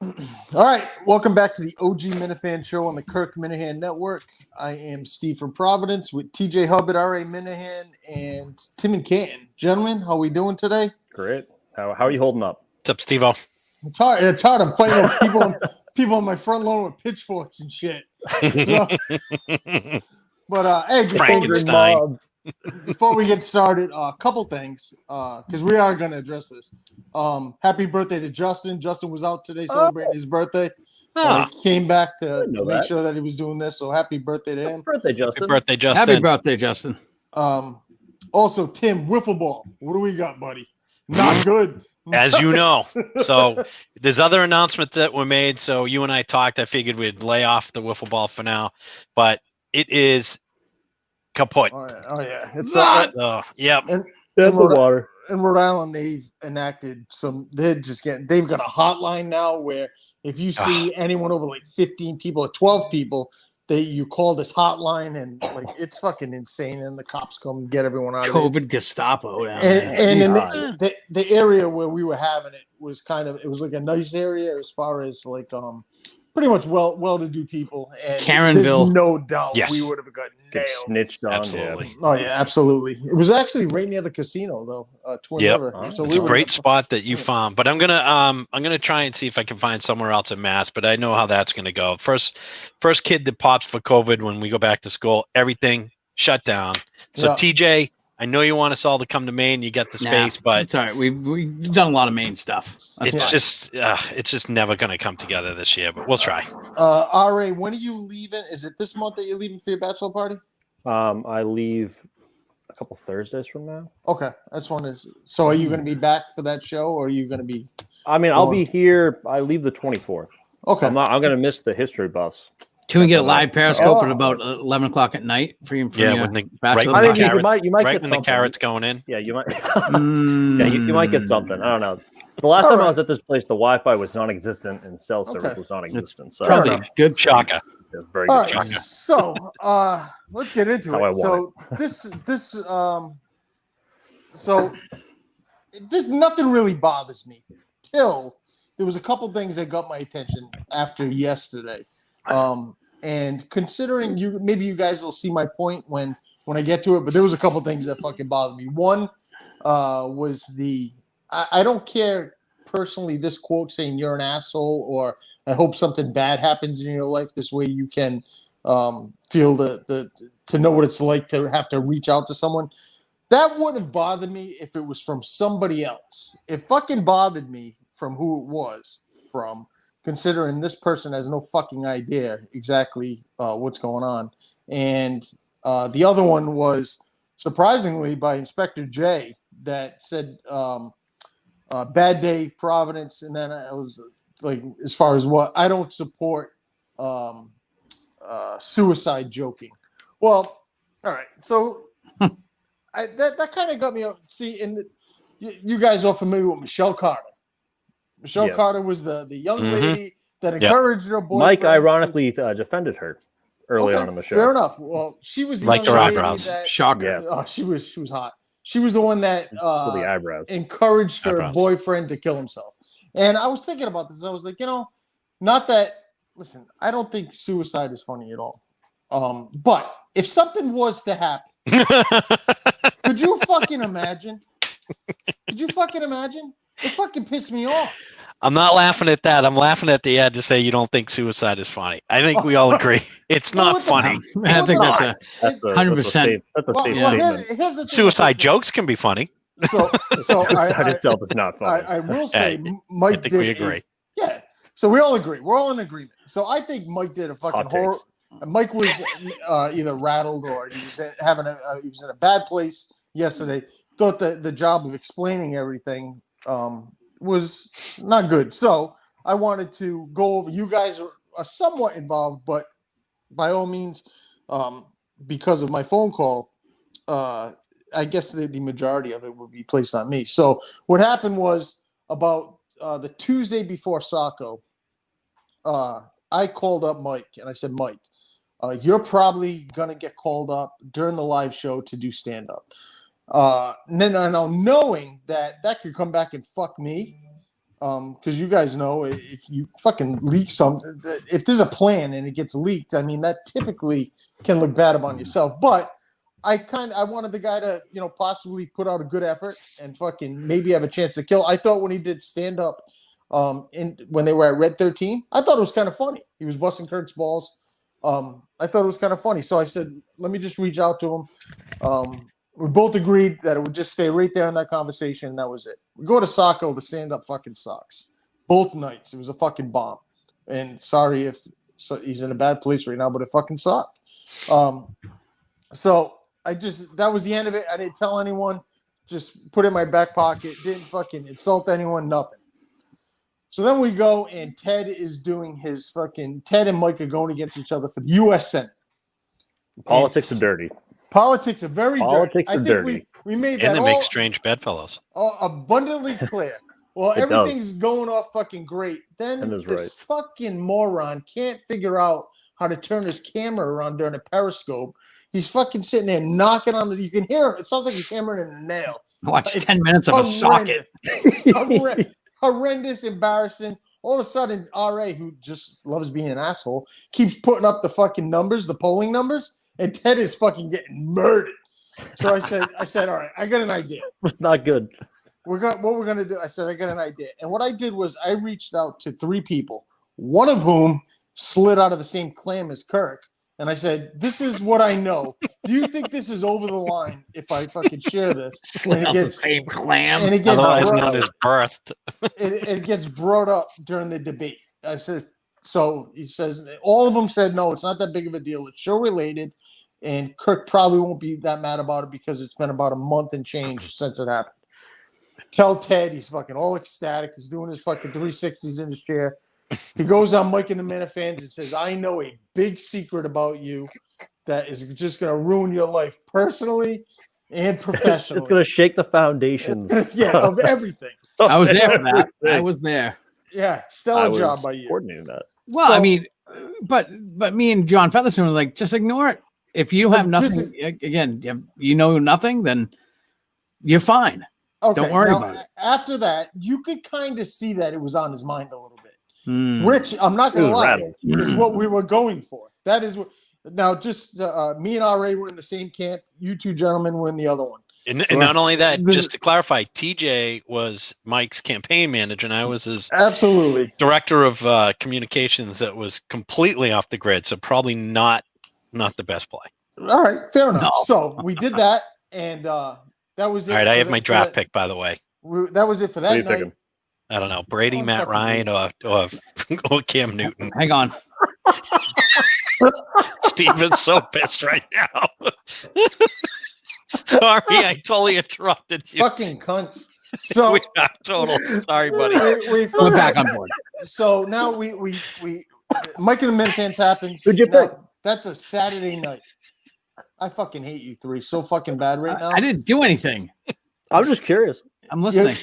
All right, welcome back to the OG Minifan Show on the Kirk Minahan Network. I am Steve from Providence with TJ Hubbard, R.A. Minahan, and Tim and Canton. Gentlemen, how are we doing today? Great. How are you holding up? What's up, Steve-O? It's hard. It's hard. I'm fighting with people on my front lawn with pitchforks and shit. So, but hey, Frankenstein. before we get started, a couple things because we are going to address this. Happy birthday to Justin. Justin was out today celebrating his birthday. He came back to make sure that he was doing this. So happy birthday to him. Happy birthday, Justin. Happy birthday, Justin. Happy birthday, Justin. Also, Tim, wiffle ball. What do we got, buddy? Not good. As you know. So there's other announcements that were made. So you and I talked. I figured we'd lay off the wiffle ball for now. But it is kaput. Oh, yeah. It's yep. And That's the water. In Rhode Island, they've enacted they've got a hotline now where if you see anyone over like 15 people or 12 people, you call this hotline and like it's fucking insane, and the cops come and get everyone out of COVID Gestapo down there. And in the area where we were having it was it was like a nice area as far as like pretty much well-to-do people, and Karenville. There's no doubt Yes. we would have got nailed. Snitched on. Absolutely. Yeah. Oh yeah, absolutely. It was actually right near the casino though. Twin Yep. River. So It's a great spot that you found, but I'm gonna try and see if I can find somewhere else in Mass. But I know how that's gonna go. First kid that pops for COVID when we go back to school, everything shut down. So Yeah. TJ, I know you want us all to come to Maine. You got the space, but it's all right. We've done a lot of Maine stuff. it's just never gonna come together this year. But we'll try. RA, when are you leaving? Is it this month that you're leaving for your bachelor party? I leave a couple Thursdays from now. Okay, that's one. So are you going to be back for that show, or are you going to be? I mean, I'll be here. I leave the 24th. Okay. I'm going to miss the history bus. Can we get a live Periscope at about 11 o'clock at night for you? When the bachelor I think party? you might right get when the something. carrot's going in. Yeah, you might. Yeah, you might get something. I don't know. The last time I was at this place, the Wi-Fi was non-existent and cell service was non-existent. So Probably good. Shocker. it's very All good. right, so let's get into How I it. want So this nothing really bothers me till there was a couple things that got my attention after yesterday. And considering maybe you guys will see my point when I get to it, but there was a couple things that fucking bothered me. One was I don't care personally this quote saying you're an asshole or I hope something bad happens in your life. This way you can feel to know what it's like to have to reach out to someone. That wouldn't have bothered me if it was from somebody else. It fucking bothered me from who it was from, considering this person has no fucking idea exactly what's going on. And the other one was, surprisingly, by Inspector J that said, bad day, Providence. And then I was like, as far as what, I don't support suicide joking. Well, all right. So that kind of got me up. See, you guys are familiar with Michelle Carter. Michelle Carter was the young lady that encouraged her boyfriend. Mike ironically defended her early on in the show. Fair enough. Well, she was the Liked young her lady eyebrows. that, Shocker. Yeah. oh, she was hot. She was the one that For the eyebrows. encouraged her Eyebrows. boyfriend to kill himself. And I was thinking about this. I was like, not that. Listen, I don't think suicide is funny at all. But if something was to happen, could you fucking imagine? It fucking pissed me off. I'm not laughing at that. I'm laughing at the ad to say you don't think suicide is funny. I think we all agree it's not funny. I think that's That's 100%. That's a safe Well, statement. here's the thing. Suicide jokes can be funny. So Suicide itself is not funny. I will say Hey, Mike I think did. we agree. Yeah. So we all agree. We're all in agreement. So I think Mike did a fucking Hot takes. horror. Mike was either rattled or he was he was in a bad place yesterday. Thought that the job of explaining everything was not good. So I wanted to go over. You guys are somewhat involved, but by all means, because of my phone call, I guess the majority of it would be placed on me. So what happened was about the Tuesday before Saco, I called up Mike and I said, Mike, you're probably going to get called up during the live show to do stand-up. And then knowing that could come back and fuck me, because you guys know if you fucking leak if there's a plan and it gets leaked, I mean that typically can look bad upon yourself. But I wanted the guy to possibly put out a good effort and fucking maybe have a chance to kill. I thought when he did stand up, when they were at Red 13, I thought it was kind of funny. He was busting Kurt's balls. I thought it was kind of funny, so I said, let me just reach out to him. We both agreed that it would just stay right there in that conversation, and that was it. We go to Saco, the stand-up fucking sucks. Both nights. It was a fucking bomb. And sorry if he's in a bad place right now, but it fucking sucked. So that was the end of it. I didn't tell anyone. Just put it in my back pocket. Didn't fucking insult anyone, nothing. So then we go, and Ted is doing his Ted and Mike are going against each other for the U.S. Senate. Politics are dirty. Politics are very Politics dirty. are dirty. We made that And they make strange bedfellows. Abundantly clear. Well, everything's going off fucking great. Then this fucking moron can't figure out how to turn his camera around during a Periscope. He's fucking sitting there knocking on you can hear him. It sounds like he's hammering in a nail. Watch 10 minutes of a socket. Horrendous, embarrassing. All of a sudden, RA, who just loves being an asshole, keeps putting up the fucking numbers, the polling numbers, and Ted is fucking getting murdered. So I said, all right, I got an idea. It's not good. What we're gonna do? I said, I got an idea. And what I did was I reached out to 3 people, one of whom slid out of the same clam as Kirk. And I said, this is what I know. Do you think this is over the line if I fucking share this? Slid out the same clam. And it gets Otherwise known as birthed. it gets brought up during the debate. I said, so he says, all of them said, no, it's not that big of a deal. It's show related. And Kirk probably won't be that mad about it because it's been about a month and change since it happened. Tell Ted he's fucking all ecstatic. He's doing his fucking 360s in his chair. He goes on Mike and the Minifans and says, I know a big secret about you that is just going to ruin your life personally and professionally. It's going to shake the foundations. Yeah, of everything. I was there for that. I was there. Yeah, stellar job by you. Coordinating that. Well, So- I mean, but me and John Featherstone were like, just ignore it. If you have nothing, again, you know nothing, then you're fine. Okay, Don't worry now, about it. After that, you could kind of see that it was on his mind a little bit. Hmm. Which I'm not going to lie, rattled. is what we were going for. That is what. Now, just me and RA were in the same camp. You two gentlemen were in the other one. And not only that, just to clarify, TJ was Mike's campaign manager, and I was his Absolutely director of communications. That was completely off the grid, so probably not the best play. All right, fair enough. No. So we did that, and that was it. All right, I have my draft pick, by the way. That was it for What are that you night. picking? I don't know, Brady, I'm Matt fucking Ryan, or Cam Newton. Hang on. Steven's so pissed right now. Sorry, I totally interrupted you. Fucking cunts. So We are total. Sorry, buddy. We're back on board. So now we Mike and the Minifans happens. Who'd you Now, pick? That's a Saturday night. I fucking hate you 3 so fucking bad right now. I didn't do anything. I'm just curious. I'm listening.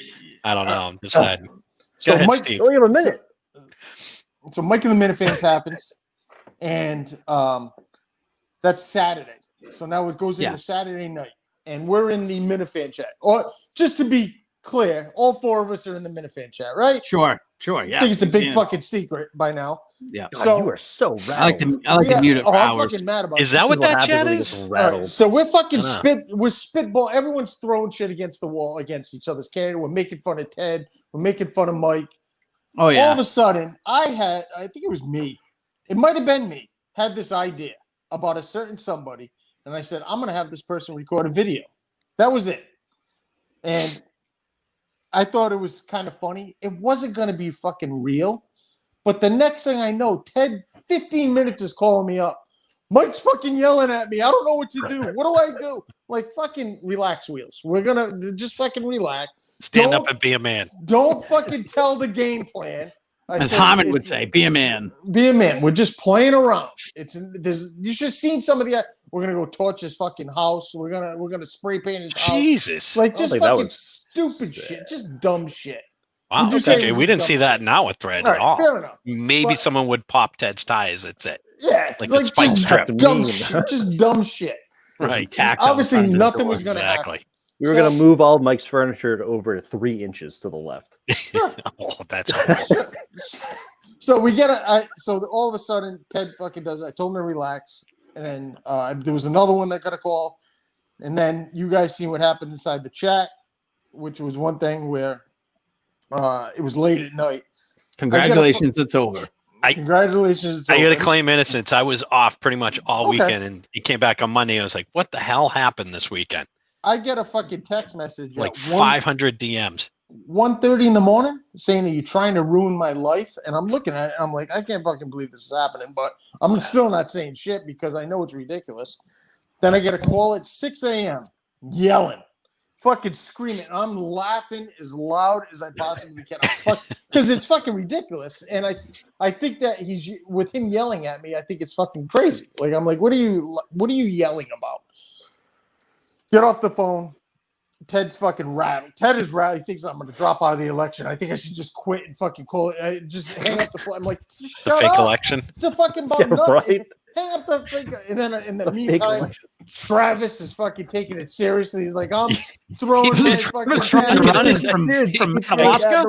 I don't know. I'm deciding. Go So ahead, Mike, Steve. Only have a minute. So Mike and the Minifans happens, and that's Saturday. So now it goes into Yeah. Saturday night, and we're in the Minifan chat. Or just to be clear, all 4 of us are in the Minifan chat, right? Sure. Yeah. I think it's a big fucking secret by now. Yeah. God, So- you are so rattled. I like to mute it for I'm hours. fucking mad about Is it. that what that happens chat when he is? gets All rattled. right, so we're fucking Ah. we're spitball. Everyone's throwing shit against the wall, against each other's candidate. We're making fun of Ted. We're making fun of Mike. Oh All of yeah. a sudden, I think it was me. It might have been me. Had this idea about a certain somebody, and I said, I'm going to have this person record a video. That was it. And I thought it was kind of funny. It wasn't going to be fucking real. But the next thing I know, Ted, 15 minutes is calling me up. Mike's fucking yelling at me. I don't know what to do. What do I do? Like, fucking relax, Wheels. We're going to just fucking relax. Stand Don't- up and be a man. Don't fucking tell the game plan. I As said, Hamid it's- would say, be a man. be a man. We're just playing around. You should have seen some of the. We're gonna go torch his fucking house. We're gonna spray paint his house. Jesus. Like I just think that fucking was stupid shit. Just dumb shit. Wow, Would you say it TJ, was we didn't see dumb that shit? in our thread All at right, all. fair enough. Maybe But- someone would pop Ted's tires. That's it. Yeah, Like the spike just strip. dumb Meme. shit. Just dumb shit. Right. Tacked on Obviously, the front nothing door. was gonna happen. Exactly. We were going to move all of Mike's furniture to over 3 inches to the left. Sure. Oh, that's cool. So we get so all of a sudden Ted fucking does it. I told him to relax, and then there was another one that got a call, and then you guys see what happened inside the chat, which was one thing where it was late at night. Congratulations, it's over. Congratulations! It's I got to over. claim innocence. I was off pretty much all weekend, and he came back on Monday. And I was like, "What the hell happened this weekend?" I get a fucking text message Like at 500 DMs. 1:30 in the morning saying that you're trying to ruin my life, and I'm looking at it and I'm like, I can't fucking believe this is happening, but I'm still not saying shit because I know it's ridiculous. Then I get a call at 6 a.m. yelling, fucking screaming. I'm laughing as loud as I possibly can because it's fucking ridiculous. And I think that he's with him yelling at me. I think it's fucking crazy. Like I'm like, what are you yelling about? Get off the phone. Ted's fucking rattled. Ted is rattled. He thinks I'm going to drop out of the election. I think I should just quit and fucking call it. Just hang up the phone. I'm like, just The shut fake up. election. It's a fucking about Yeah, nothing. right. Hang up the fake. And then in the The fake meantime, election. Travis is fucking taking it seriously. He's like, I'm throwing He this did. fucking Travis trying to cat. run in from Alaska.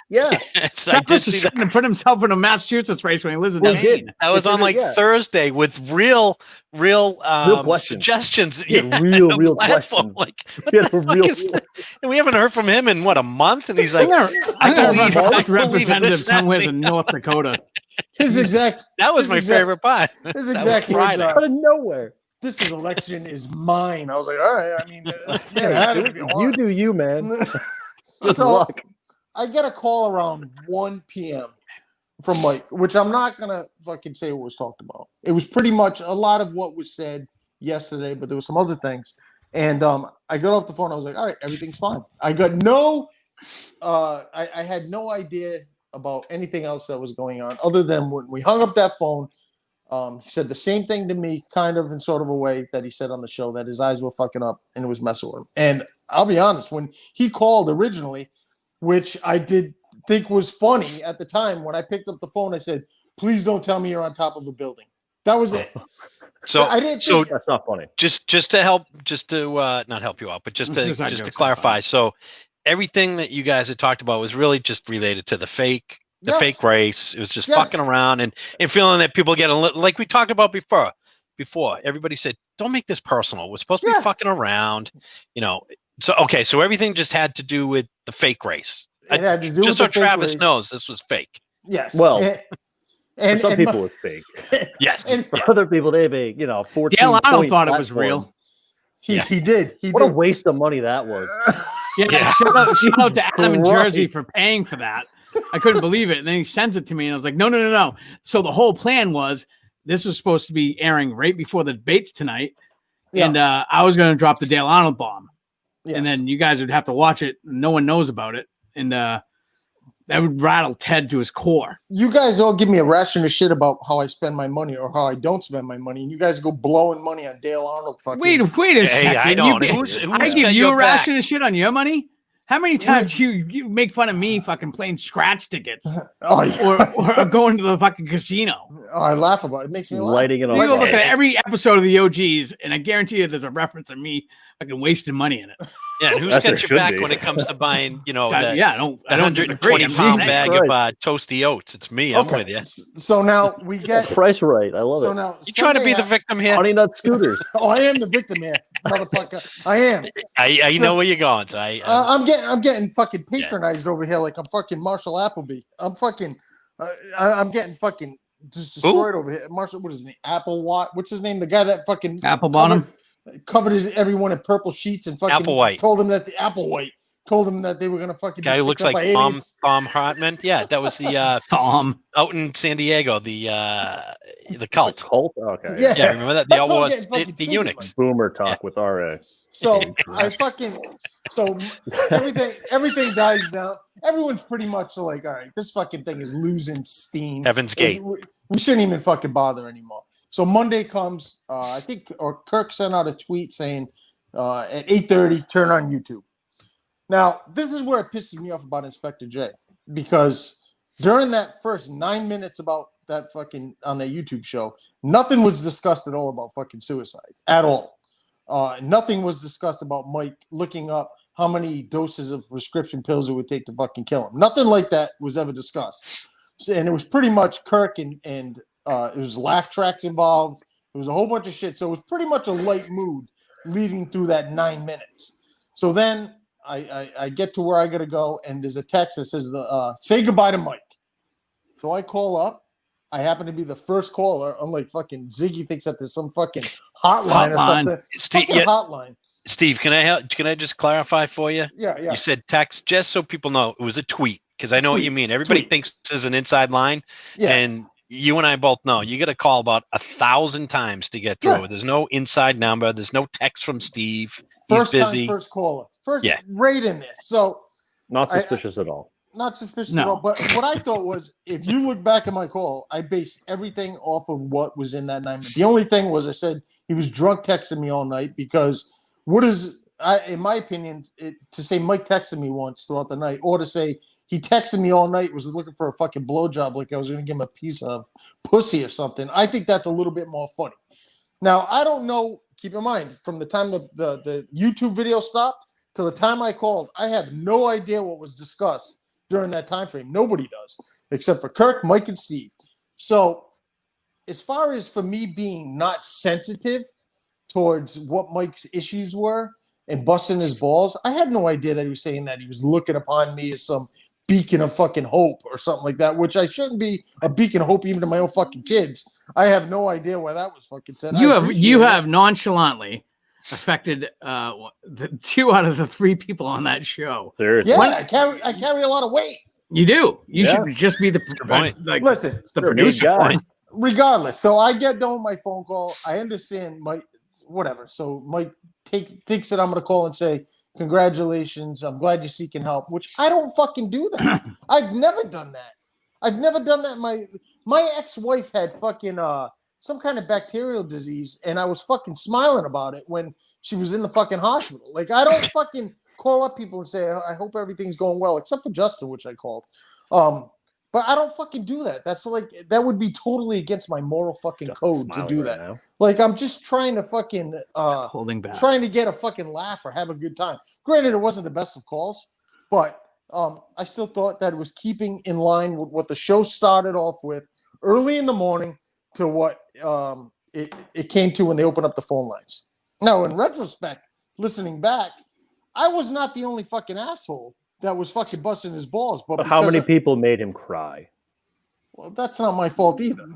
Yeah. Yes, I did Travis see is that. trying to put himself in a Massachusetts race when he lives in Well, he Maine. did. That was on like Yeah. Thursday with real questions. suggestions. Yeah, real platform. questions. Like, what Yeah, the fuck real- is that? And we haven't heard from him in what, a month? And he's like, I'm gonna believe- run I for believe in representative this, that, somewhere and in the North Dakota. His exact. that was his my exact- favorite part. His That exact was words Friday. are, Out of nowhere. this election is mine. I was like, all right. I mean, you can have it if you You want. do you, man. Good So luck. I get a call around 1 p.m. from Mike, which I'm not gonna fucking say what was talked about. It was pretty much a lot of what was said yesterday, but there was some other things. And I got off the phone. I was like, all right, everything's fine. I got I had no idea about anything else that was going on other than when we hung up that phone. He said the same thing to me, kind of in sort of a way that he said on the show, that his eyes were fucking up and it was messing with him. And I'll be honest, when he called originally, which I did think was funny at the time, when I picked up the phone, I said, please don't tell me you're on top of a building. That was it. So I didn't so think, That's not funny. just to help, just to not help you out, but just Just like to jokes, clarify. So everything that you guys had talked about was really just related to the fake yes. race. It was just Yes. fucking around and feeling that people get like we talked about before. Everybody said, don't make this personal. We're supposed to Yeah. be fucking around, you know. So okay, so everything just had to do with the fake race. It had to do Just with so the fake Travis race. knows this was fake. Yes. Well, and For some and people, my- it's fake. Yes. and For other people, they have a 14. Dale Arnold point thought it was platform. real. he Yeah. did. He What a did. waste of money that was. Yeah, Yeah. shout out to Adam in Christ. Jersey for paying for that. I couldn't believe it. And then he sends it to me, and I was like, no. So the whole plan was this was supposed to be airing right before the debates tonight. Yeah. And I was going to drop the Dale Arnold bomb. Yes. And then you guys would have to watch it. No one knows about it. And that would rattle Ted to his core. you guys all give me a ration of shit about how I spend my money or how I don't spend my money, and you guys go blowing money on Dale Arnold. Fucking Wait a Hey, second. I don't. You- Who's I give got you your a back? ration of shit on your money? How many times you make fun of me fucking playing scratch tickets oh, yeah. or going to the fucking casino? Oh, I laugh about it. It makes me laugh. Lighting it You on go look fire. at every episode of the OGs, and I guarantee you there's a reference of me fucking wasting money in it. Yeah, and who's That's what got it your should back be. when it comes to buying, you know, Yeah, I the don't disagree. 120 I'm pound saying- bag Christ. of toasty oats? It's me. I'm with you. So now we get. Price right. I love So it. now You trying to be the Sunday victim here? Honey Nut Scooters. Oh, I am the victim here, motherfucker. I am. I So- know where you're going. So I'm getting fucking patronized over here like I'm fucking Marshall Appleby. I'm fucking. I'm getting fucking just destroyed over here. Marshall, what is his name? What's his name? The guy that fucking Apple bottom. covered everyone in purple sheets and fucking Applewhite. told him that the Applewhite told him that they were gonna fucking guy be who looks picked up like by Tom idiots. Hartman. Yeah, that was the Thom. out in San Diego, the cult. Cult? Okay. Yeah. Yeah, remember that? The That's what I'm outlaws, getting fucking the treated eunuchs. Boomer talk with RA. So everything dies down. Everyone's pretty much like, all right, this fucking thing is losing steam. Heaven's Gate. We shouldn't even fucking bother anymore. So Monday comes, I think, or Kirk sent out a tweet saying at 8:30, turn on YouTube. Now, this is where it pisses me off about Inspector J, because during that first 9 minutes about that fucking on that YouTube show, nothing was discussed at all about fucking suicide at all. Nothing was discussed about Mike looking up how many doses of prescription pills it would take to fucking kill him. Nothing like that was ever discussed. So, and it was pretty much Kirk and it was laugh tracks involved. There was a whole bunch of shit. So it was pretty much a light mood leading through that 9 minutes. So then I get to where I got to go, and there's a text that says, say goodbye to Mike. So I call up. I happen to be the first caller, unlike fucking Ziggy thinks that there's some fucking hotline or something. Steve, hotline. Steve, can I help? Can I just clarify for you? Yeah. You said text, just so people know it was a tweet, because I know what you mean. Everybody thinks this is an inside line, and you and I both know you got to call about 1,000 times to get through. There's no inside number. There's no text from Steve. He's busy. First caller. Right in there. So not suspicious at all. Not suspicious at all. But what I thought was, if you look back at my call, I based everything off of what was in that 9 minutes. The only thing was I said he was drunk texting me all night, because in my opinion, to say Mike texted me once throughout the night, or to say he texted me all night, was looking for a fucking blowjob, like I was going to give him a piece of pussy or something. I think that's a little bit more funny. Now, I don't know. Keep in mind, from the time the YouTube video stopped to the time I called, I have no idea what was discussed during that time frame. Nobody does, except for Kirk, Mike, and Steve. So as far as for me being not sensitive towards what Mike's issues were and busting his balls, I had no idea that he was saying that he was looking upon me as some beacon of fucking hope or something like that, which I shouldn't be a beacon of hope even to my own fucking kids. I have no idea why that was fucking said. You have nonchalantly affected the 2 out of the 3 people on that show. Seriously. Yeah, I carry a lot of weight. You do. You should just be the listen, the producer. Regardless, so I get done with my phone call. I understand Mike, whatever. So Mike thinks that I'm going to call and say, congratulations, I'm glad you're seeking help, which I don't fucking do that. I've never done that. My ex-wife had fucking some kind of bacterial disease, and I was fucking smiling about it when she was in the fucking hospital. Like, I don't fucking call up people and say, I hope everything's going well, except for Justin, which I called. But I don't fucking do that. That's like, that would be totally against my moral fucking code to do that. Like, I'm just trying to fucking holding back, trying to get a fucking laugh or have a good time. Granted, it wasn't the best of calls, but I still thought that it was keeping in line with what the show started off with early in the morning to what it came to when they opened up the phone lines. Now, in retrospect, listening back, I was not the only fucking asshole that was fucking busting his balls. But how many people made him cry? Well, that's not my fault either.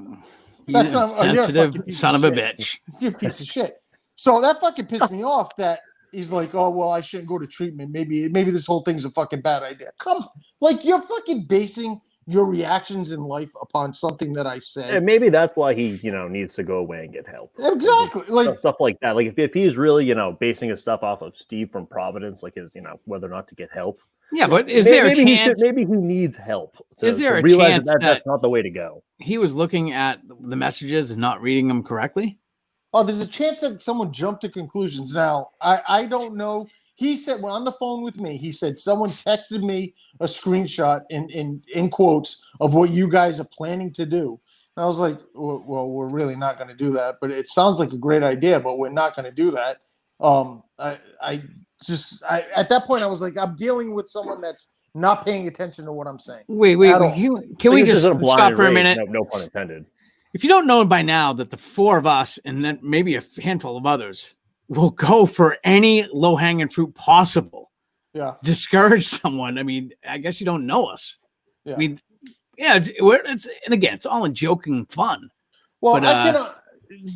That's not sensitive son of a bitch. It's your piece of shit. So that fucking pissed me off that he's like, oh, well, I shouldn't go to treatment. Maybe this whole thing's a fucking bad idea. Come on. Like, you're fucking basing your reactions in life upon something that I said. And maybe that's why he, needs to go away and get help. Exactly. Like stuff like that. Like if he's really, basing his stuff off of Steve from Providence, like his, whether or not to get help. Yeah, but is there a chance? Maybe he needs help. Is there a chance that that's not the way to go? He was looking at the messages and not reading them correctly? Oh, there's a chance that someone jumped to conclusions. Now, I don't know. He said, when on the phone with me, he said, someone texted me a screenshot in quotes of what you guys are planning to do. And I was like, well, we're really not going to do that. But it sounds like a great idea, but we're not going to do that. At that point, I was like, I'm dealing with someone that's not paying attention to what I'm saying. Wait. Can we just stop for a minute? No pun intended. If you don't know by now that the 4 of us and then maybe a handful of others will go for any low-hanging fruit possible. Yeah. Discourage someone. I mean, I guess you don't know us. Yeah. I mean, yeah, it's and again, it's all in joking fun. Well, but,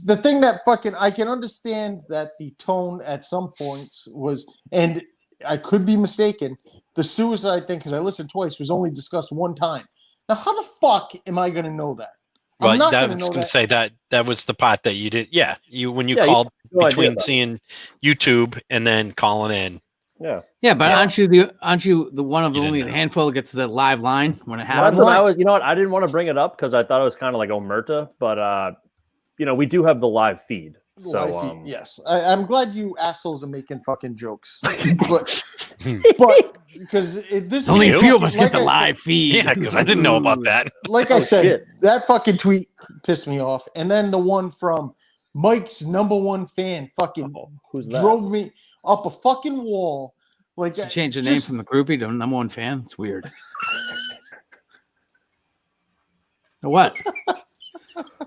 the thing that I can understand that the tone at some points was, and I could be mistaken, the suicide thing, because I listened twice, was only discussed one time. Now, how the fuck am I going to know that? Well, I was going to say that was the part that you did. Yeah, when you called between seeing YouTube and then calling in. Yeah, but aren't you the one of only the handful that gets the live line when it happens? I didn't want to bring it up because I thought it was kind of like omerta, but we do have the live feed. So yes, I'm glad you assholes are making fucking jokes, but because this only a few of us get the live feed. Yeah, because I didn't know about that. Like I said, that fucking tweet pissed me off, and then the one from Mike's #1 fan fucking Who's that? drove me up a fucking wall. Like, She changed the name from the groupie to #1 fan. It's weird. What?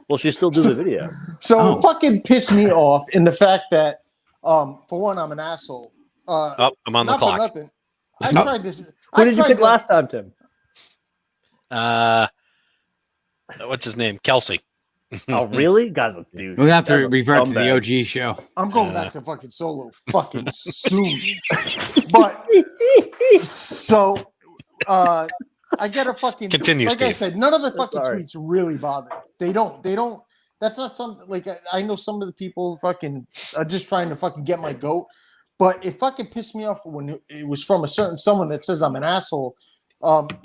Well, she still do the video. So it fucking pissed me off in the fact that, for one, I'm an asshole. Oh, I'm on the Not for clock. nothing. I Nope. tried this. Who did you pick last time, Tim? What's his name? Kelsey. Oh, really? Guys, dude. We have to That's a revert to the scumbag. OG show. I'm going back to fucking Solo fucking soon. But so I get a fucking Continue, like I Steve. said, none of the fucking Sorry. tweets really bother me. They don't that's not something like I know some of the people fucking are just trying to fucking get my goat. But it fucking pissed me off when it was from a certain someone that says I'm an asshole.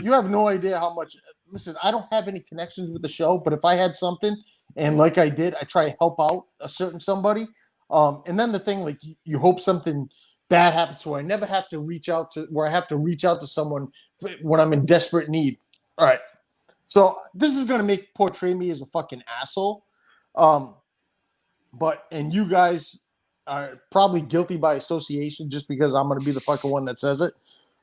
You have no idea how much. Listen, I don't have any connections with the show, but if I had something, and like I did, I try to help out a certain somebody. And then the thing, like you hope something bad happens where I never have to reach out to, where I have to reach out to someone when I'm in desperate need. All right. So this is going to portray me as a fucking asshole. And you guys are probably guilty by association just because I'm going to be the fucking one that says it.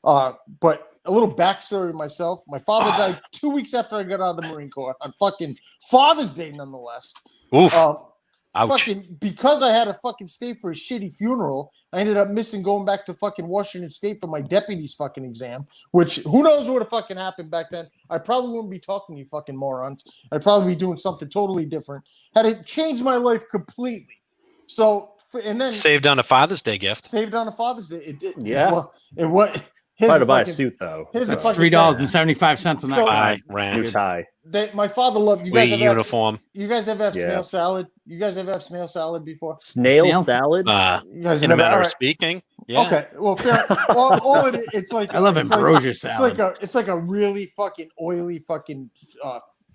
But a little backstory of myself. My father died 2 weeks after I got out of the Marine Corps on fucking Father's Day, nonetheless. Oof. Ouch. Fucking because I had to fucking stay for a shitty funeral, I ended up missing going back to fucking Washington State for my deputy's fucking exam, which who knows what would have fucking happened back then. I probably wouldn't be talking to you fucking morons. I'd probably be doing something totally different. Had it changed my life completely. So, and then Saved on a Father's Day gift. saved on a Father's Day. It did. Yeah. Well, it what? Try to buy a suit, though. Here's That's the fucking $3.75 on that. So- guy. Ryan. New tie. my father loved you guys. Lee Ever uniform. you guys ever have Yeah. snail salad? You guys ever have snail salad before? Snail Snail? salad? You guys In a never- matter all of right. speaking. Yeah. Okay, well, fair. all it's like I love it's ambrosia It's salad. like a really fucking oily fucking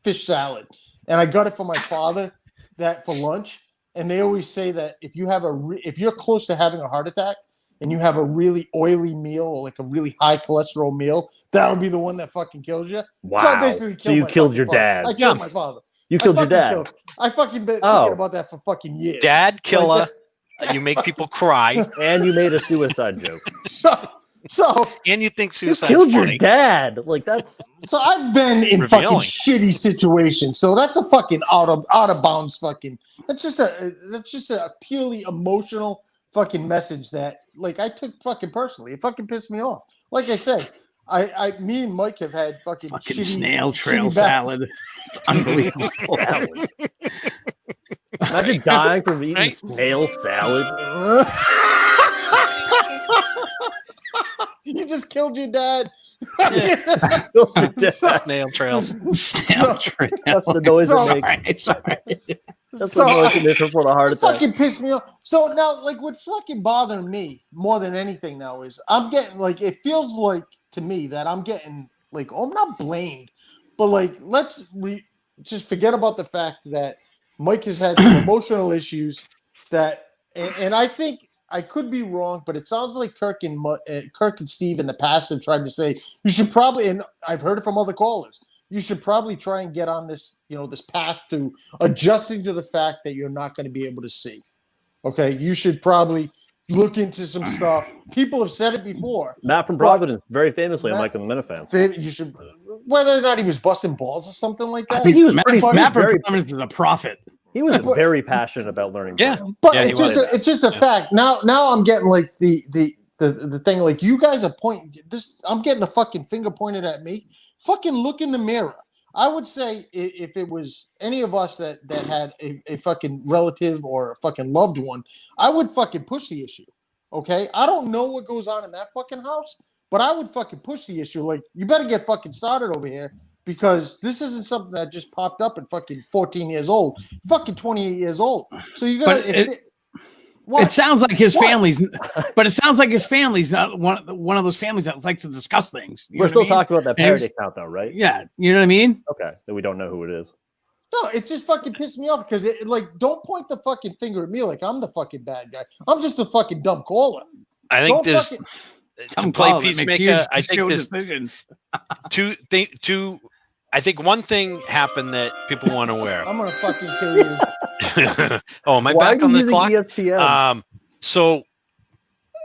fish salad, and I got it for my father that for lunch. And they always say that if you have if you're close to having a heart attack and you have a really oily meal or like a really high cholesterol meal, that'll be the one that fucking kills you. Wow. So I basically So you my killed fucking your father. dad. I killed my father. You killed your dad. I fucking been Oh. thinking about that for fucking years. Dad killer. Like You make people cry. And you made a suicide joke. So And you think You suicide's killed your funny. dad. Like, that's... So I've been in fucking Revealing. shitty situations. So that's a fucking out of bounds fucking. That's just a purely emotional fucking message that like I took fucking personally. It fucking pissed me off. Like I said, me and Mike have had fucking shitty, snail trail shitty salad. It's unbelievable. Salad. Imagine dying from eating Right? snail salad. You just killed your dad. Snail trails. Snail trail. That's the noise So- it makes. Sorry. That's So the noise it makes before the heart it attack. fucking pissed me off. So now, like, what's fucking bothering me more than anything now is I'm getting like it feels like to me that I'm getting like I'm not blamed, but like let's just forget about the fact that Mike has had some emotional issues that, and I think I could be wrong, but it sounds like Kirk and Steve in the past have tried to say you should probably, and I've heard it from other callers. You should probably try and get on this, this path to adjusting to the fact that you're not going to be able to see. Okay, you should probably look into some stuff. People have said it before. Matt from Providence, very famously on Mike and the Minifans. You should, whether or not he was busting balls or something like that. I think he was pretty Matt from very, Providence is a prophet. he was very passionate about learning. Yeah. Braille. But Yeah, he it's just was. it's just a fact. Now I'm getting like the thing like you guys are pointing this. I'm getting the fucking finger pointed at me. Fucking look in the mirror. I would say if it was any of us that had a fucking relative or a fucking loved one, I would fucking push the issue. Okay, I don't know what goes on in that fucking house, but I would fucking push the issue. Like you better get fucking started over here. Because this isn't something that just popped up at fucking 14 years old, fucking 28 years old. So you got It sounds like his family's, but it sounds like his family's not one of those families that likes to discuss things. You know We're what still I mean? talking about that parody account, though, right? Yeah, you know what I mean. Okay, so we don't know who it is. No, it just fucking pissed me off because it like don't point the fucking finger at me like I'm the fucking bad guy. I'm just a fucking dumb caller. I think Don't there's fucking- to play Peacemaker. I think there's decisions. two. I think one thing happened that people weren't aware of. I'm gonna fucking kill you. Oh, am I Why back are on you the using clock? ESPN? So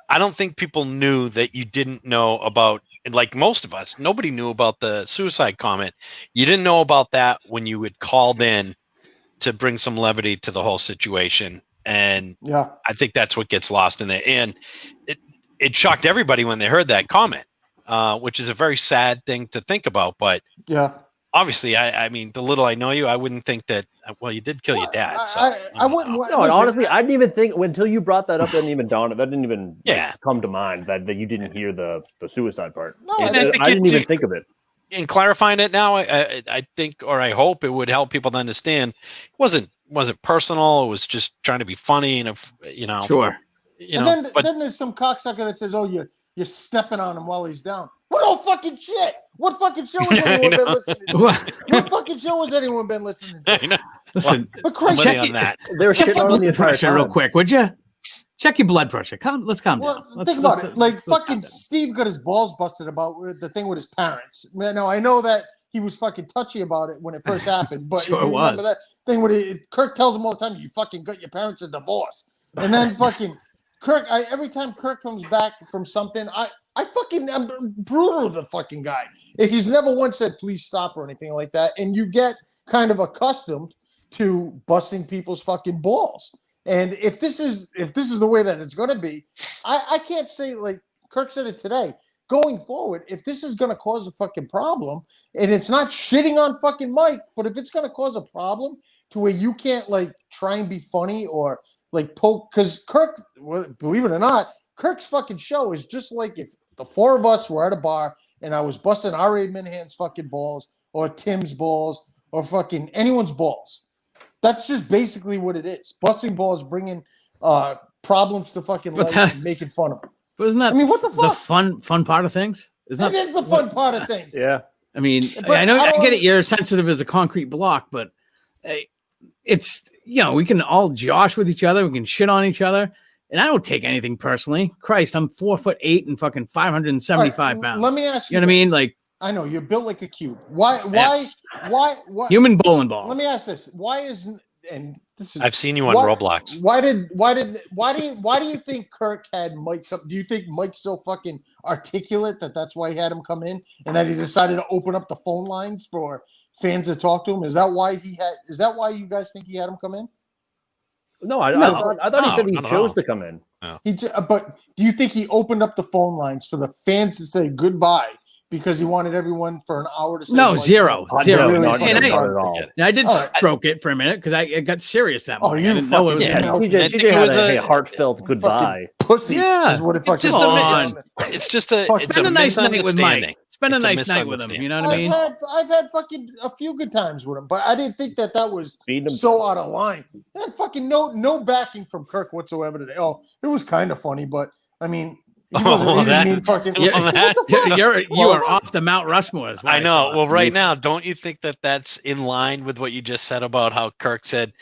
I don't think people knew that you didn't know about, and like most of us, nobody knew about the suicide comment. You didn't know about that when you had called in to bring some levity to the whole situation. And Yeah. I think that's what gets lost in there. And it shocked everybody when they heard that comment, which is a very sad thing to think about. But Yeah. obviously, I mean, the little I know you, I wouldn't think that. Well, you did kill your dad. So I don't wouldn't. know. No, and honestly, I didn't even think until you brought that up. That didn't even dawn. That didn't even Yeah. come to mind that you didn't hear the suicide part. No, And I think I didn't even think of it. in clarifying it now, I think, or I hope it would help people to understand. It wasn't personal. It was just trying to be funny, and Sure. And then there's some cocksucker that says, "Oh, you're stepping on him while he's down." What all fucking shit? What fucking show has anyone been listening to? What fucking show has anyone been listening to? I know. Listen, But Christ, Money on that. They were check shitting your on him the blood entire pressure time. real quick, would you? Check your blood pressure. Let's calm down. well, think about it. Like fucking Steve got his balls busted about the thing with his parents. Now I know that he was fucking touchy about it when it first happened, but Sure if you remember was. that thing where Kirk tells him all the time, "You fucking got your parents a divorce," and then fucking Kirk. Every time Kirk comes back from something, I'm brutal to the fucking guy. He's never once said please stop or anything like that, and you get kind of accustomed to busting people's fucking balls. And if this is the way that it's going to be, I can't say, like Kirk said it today. Going forward, if this is going to cause a fucking problem, and it's not shitting on fucking Mike, but if it's going to cause a problem to where you can't like try and be funny or like poke, because Kirk, believe it or not, Kirk's fucking show is just like if the four of us were at a bar and I was busting R.A. Minahan's fucking balls or Tim's balls or fucking anyone's balls. That's just basically what it is. Busting balls, bringing problems to fucking life and making fun of them. But isn't that? I mean, what the fuck? The fun part of things? That is the fun part of things. Yeah. I mean, But I know I I don't- get it. You're sensitive as a concrete block, but it's we can all josh with each other. We can shit on each other, and I don't take anything personally. Christ, I'm 4'8" and fucking 575 All right, pounds. Let me ask you. You know what I mean? this. Like I know you're built like a cube. Why? human bowling ball. Let me ask this. Why isn't and this is I've seen you on why- Roblox. Why do you think Kirk had Mike come? Do you think Mike's so fucking articulate that's why he had him come in and that he decided to open up the phone lines for fans to talk to him? Is that why you guys think he had him come in? No, I thought he said he chose to come in. But do you think he opened up the phone lines for the fans to say goodbye because he wanted everyone for an hour to say No, Mike? zero. No, Really not fucking at hard. all. Now, I did All right. stroke it for a minute because I got serious that Oh, morning. you I didn't know it was fucking- gonna- Yeah, TJ it had was a a- heartful goodbye. Pussy. Yeah, is what it it's fucking just is. it's just a Fuck. it's Spend a a nice night with misunderstanding. Mike. Spend a It's a nice night with him. You know what I mean? I've had fucking a few good times with him, but I didn't think that was Beat him. so out of line. That fucking no backing from Kirk whatsoever today. Oh, it was kind of funny, but I mean, he didn't mean fucking. Yeah. What the fuck? You are off the Mount Rushmore. Is what I know. saw. Well, right now, don't you think that that's in line with what you just said about how Kirk said,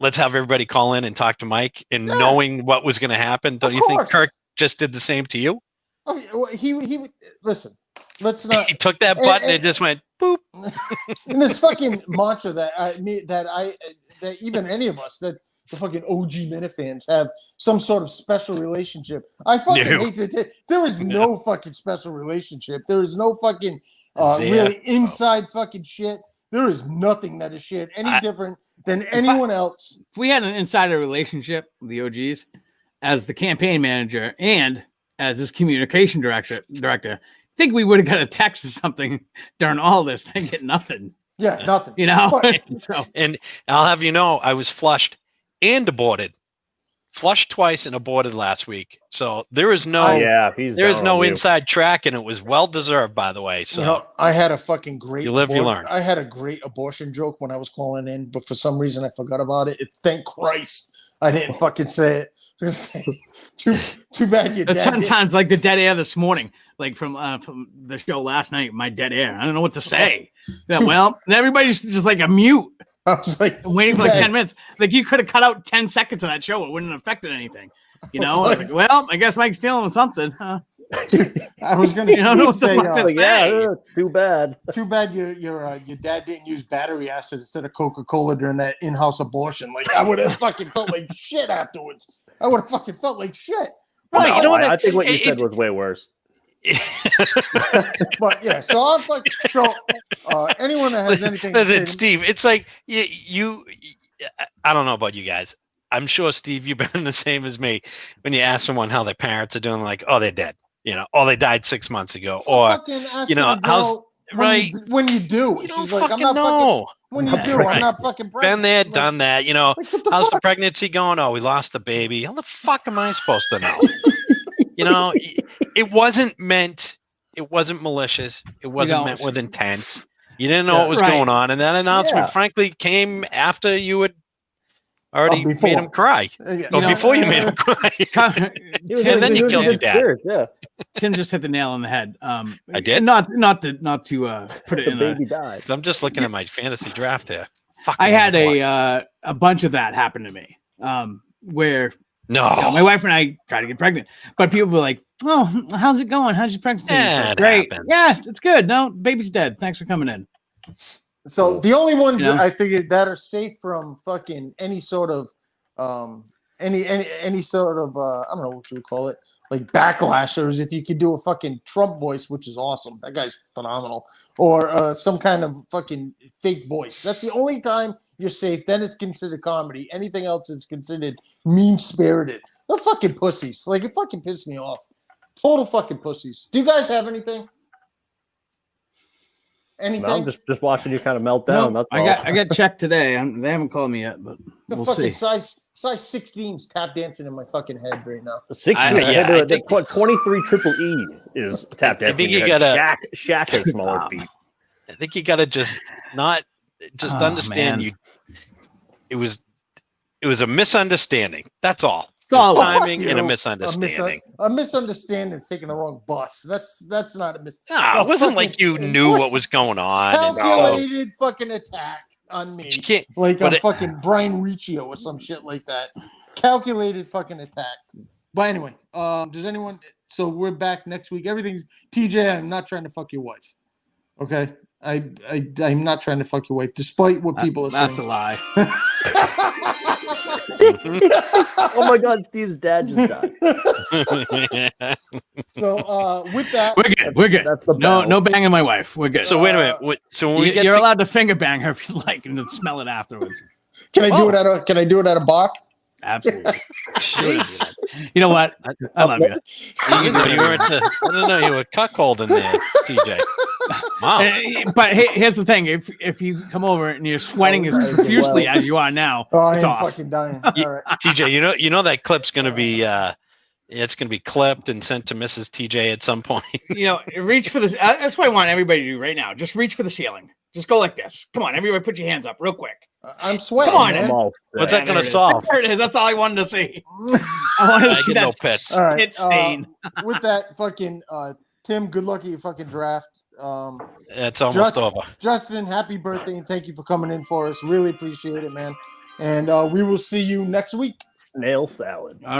let's have everybody call in and talk to Mike, and Yeah. knowing what was going to happen? Don't Of you think course. Kirk just did the same to you? Okay, well, he listen. Let's not. He took that button and just went boop. And this fucking mantra that even any of us that the fucking OG Minifans have some sort of special relationship. I fucking No. hate that. There is no fucking special relationship. There is no fucking Zero. really inside fucking shit. There is nothing that is shared any different than anyone else. If we had an insider relationship with the OGs as the campaign manager and as his communication director, I think we would have got a text or something during all this. I get nothing. Yeah, nothing. You know? But- So And I'll have you know, I was flushed and aborted. Flushed twice and aborted last week. So there is no there is no inside track, and it was well deserved, by the way. So You know, I had a fucking great. You live, you learn. I had a great abortion joke when I was calling in, but for some reason I forgot about it. Thank Christ I didn't fucking say it. I was gonna say, too bad you. it's sometimes like the dead air this morning, like from the show last night. My dead air. I don't know what to say. Yeah, well, everybody's just like a mute. I was like Waiting for too like bad. 10 minutes. Like you could have cut out 10 seconds of that show. It wouldn't have affected anything. You know, I was like, well, I guess Mike's dealing with something. Huh? I was going to You don't know what the say, fuck to Like, yeah, it's too bad. too bad your dad didn't use battery acid instead of Coca-Cola during that in-house abortion. Like, I would have fucking felt like shit afterwards. I would have fucking felt like shit. Right, But you know what? I think what you said was way worse. But yeah, so I'm like, anyone that has anything to Listen, say, Steve, it's like you. I don't know about you guys. I'm sure, Steve, you've been the same as me. When you ask someone how their parents are doing, like, oh, they're dead. Oh, they died 6 months ago, or fucking ask you know, the girl right? when you do, You and don't she's like, fucking I'm not know. fucking. When you Yeah, do, right. I'm not fucking pregnant. Been there, Like, done that. like, what the How's the fuck? pregnancy going? Oh, we lost the baby. How the fuck am I supposed to know? It wasn't meant. It wasn't malicious. It wasn't meant with intent. You didn't know what was going on, and that announcement, frankly, came after you had already made him cry. Before you made him cry. And then you killed your dad. Yeah. Tim just hit the nail on the head. I did. And not to put it in baby died. So I'm just looking at my fantasy draft here. I had a bunch of that happen to me. Where my wife and I tried to get pregnant, but people were like, "Oh, how's it going? How's your pregnancy?" Yeah, great. happens. Yeah, it's good. No, baby's dead. Thanks for coming in. So the only ones that I figured that are safe from fucking any sort of any sort of I don't know what you would call it, like backlashers, if you could do a fucking Trump voice, which is awesome. That guy's phenomenal. Or some kind of fucking fake voice. That's the only time you're safe. Then it's considered comedy. Anything else is considered mean-spirited. They're fucking pussies. Like, it fucking pissed me off. Total fucking pussies. Do you guys have anything? Anything? No, I'm just watching you kind of melt down. No, that's I got checked today. They haven't called me yet, but we'll see. Size 16's tap dancing in my fucking head right now. 16. I think 23 triple E is tap dancing. I think you gotta Shaq has smaller feet. I think you gotta understand you. It was a misunderstanding. That's all. It's all timing and a misunderstanding. A misunderstanding is taking the wrong bus. That's not a No, it wasn't like you knew what was going on. Calculated fucking attack on me. You can't, like I'm fucking Brian Riccio or some shit like that. Calculated fucking attack. But anyway, does anyone? So we're back next week. Everything's TJ. I'm not trying to fuck your wife. Okay. I'm not trying to fuck your wife, despite what people are saying. That's a lie. Oh my God, Steve's dad just died. So with that, we're good. No banging my wife. We're good. So wait a minute. So when we get you're allowed to finger bang her if you like, and then smell it afterwards. Can I do it at a bar? Absolutely. You know what? I love you. I don't know. You were cuckolding there, TJ. Wow. But here's the thing: if you come over and you're sweating as profusely as you are now, I it's am off. fucking dying. All right. TJ, you know that clip's gonna be it's gonna be clipped and sent to Mrs. TJ at some point. Reach for this. That's what I want everybody to do right now. Just reach for the ceiling. Just go like this. Come on, everybody, put your hands up real quick. I'm sweating. Come on, man. What's that gonna solve? There it is. That's all I wanted to see. I want to see that pits. All right. pit stain. With that, fucking Tim, good luck at your fucking draft. It's almost over. Justin, happy birthday and thank you for coming in for us. Really appreciate it, man. And we will see you next week. Snail salad.